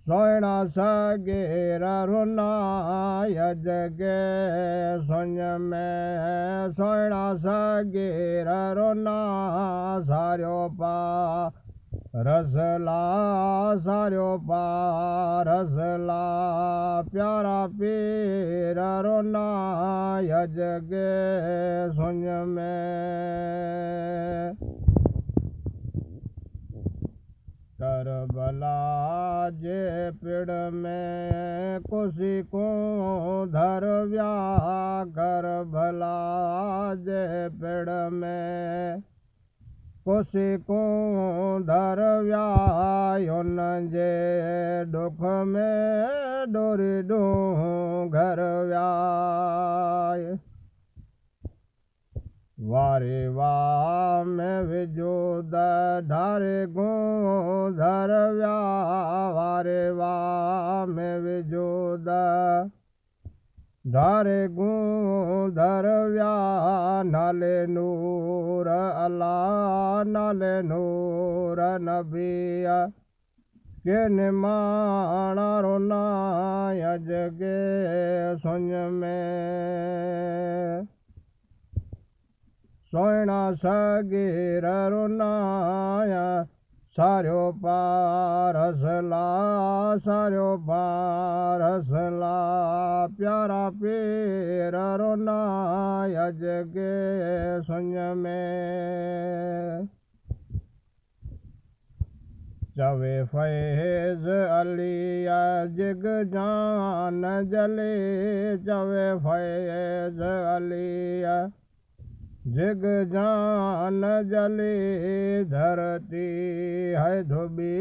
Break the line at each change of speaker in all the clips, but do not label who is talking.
सोयणा सगीर रुनाय जगे सुन में सोयणा सगीर रुना सार्यो पा रसला सार्यो पा रसला प्यारा पीर रुनाय जगे सुन में करबला जे पिड़ में कुसी को धरव्या करबला जे पिड़ में कुसी को धरव्या उन जे दुख में डोरी डू घर व्या वारे वाह में विजोद ढारे गो धरव्या वारे वाह में विजोद ढारे गो धरव्या नाले नूर अल्लाह नाले नूर नबिया के निमाणा रोना जगे सुन में सोयणा सगीर रुनाया सार्यो पार हसला सार्यो पार हसला प्यारा पीर रुनाया जगे सुन में चवे फैज अलिया जिग जान जले चवे फैज अलिया जिग जान जले धरती है धोबी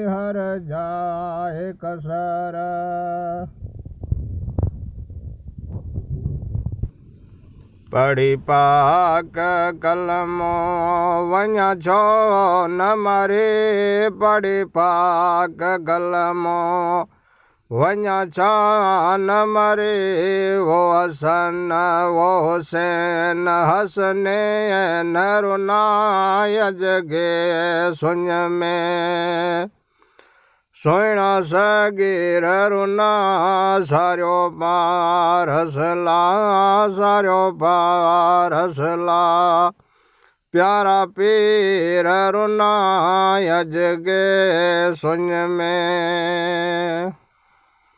हर जाए कसर पढ़ी पाक कलमो वञा छो न मरे पढ़ी पाक कलमो वञा छा न मरे वो हसन वो हुसैन हसने न रुनाय जगे सुन में सोयणा सगीर रुना सार्यो पार हसला सार्यो पार हसला प्यारा पीर रुनाय जगे सुन में